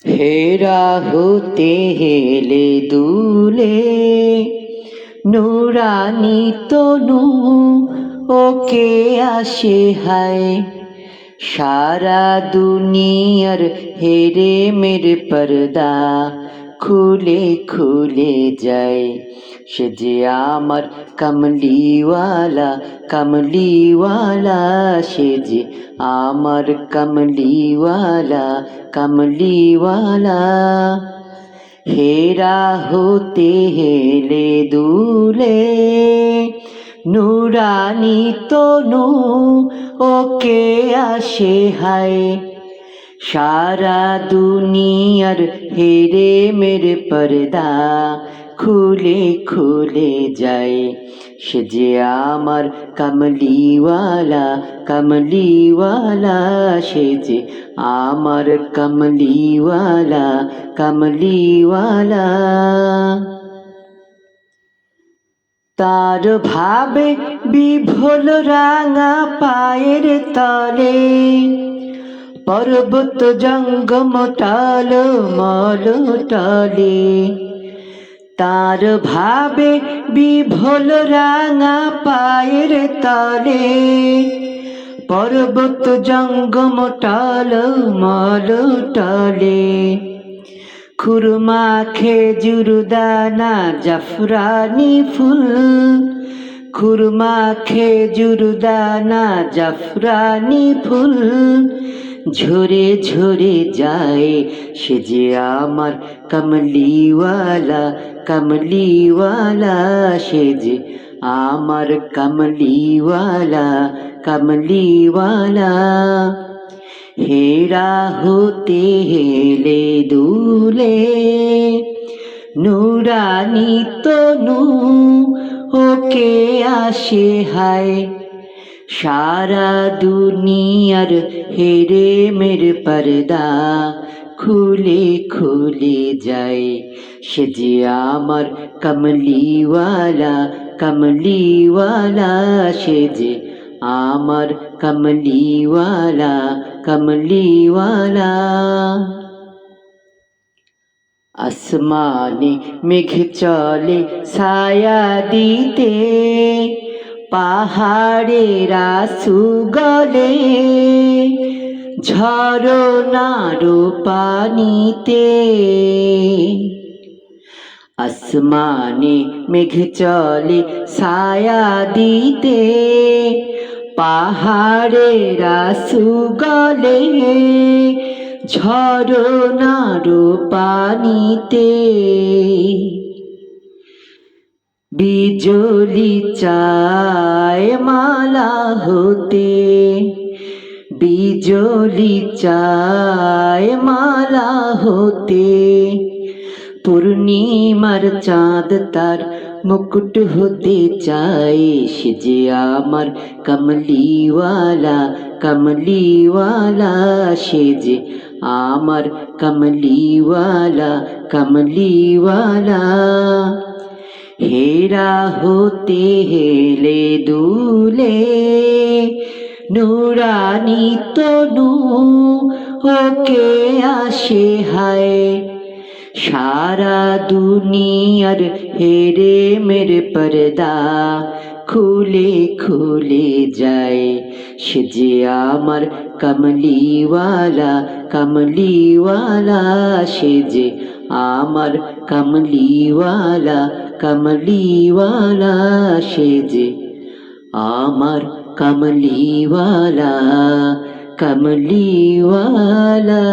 হেরা হতে হেলে দুলে নুরানি তনু ওকে আসে হায় সারা দুনিয়ার হেরে মেরে পর্দা খুলে খুলে যায় সে যে আমার কমলিওয়ালা কমলিওয়ালা সে যে আমার কমলিওয়ালা কমলিওয়ালা হেরা হতে হেলে দুলে নুরানি তনু ওকে আসে হায় সারা দুনিয়ার হেরে মেরে পর্দা খুলে খুলে যায় সে যে আমার কমলিওয়ালা কমলিওয়ালা সে যে আমার কমলিওয়ালা কমলিওয়ালা তার ভাবে বিভোল রাঙা পায়ের তলে পর্বত জঙ্গম টাল মল টলে তার ভাবে বিভোল রাঙা পায়ের তলে পর্বত জঙ্গম টাল মল টলে খুরমা খেজুর দানা জাফরানি ফুল খুরমা খেজুর দানা জাফরানি ফুল ঝরে ঝরে যায় সে যে আমার কমলিওয়ালা কমলিওয়ালা সে যে আমার কমলিওয়ালা কমলিওয়ালা হেরা হতে হেলে দুলে নুরানি তনু ওকে আসে হায় সারা দুনিয়ার হেরে মেরে পর্দা খুলে খুলে যায় সে যে আমার কমলিওয়ালা কমলিওয়ালা সে যে আমার কমলিওয়ালা কমলিওয়ালা আসমানে মেঘ চলে ছায়া দিতে পাহাড়েরা সুগলে ঝরনার পানিতে আসমানে মেঘ চলে ছায়া দিতে পাহাড়েরা সুগলে ঝরনার পানিতে বিজলি চায় মালা হতে বিজলি চায় মালা হতে পূর্ণিমার চাঁদ তার মুকুট হতে চায় সে যে আমার কমলিওয়ালা কমলিওয়ালা সে যে আমার কমলিওয়ালা কমলিওয়ালা হেরা হতে হেলে দুলে নুরানি তনু ওকে আসে হায় সারা দুনিয়ার হেরে মেরে পর্দা খুলে খুলে যায় সে যে আমার কমলিওয়ালা কমলিওয়ালা সে যে আমার কমলিওয়ালা কমলিওয়ালা সে যে আমার কমলিওয়ালা কমলিওয়ালা।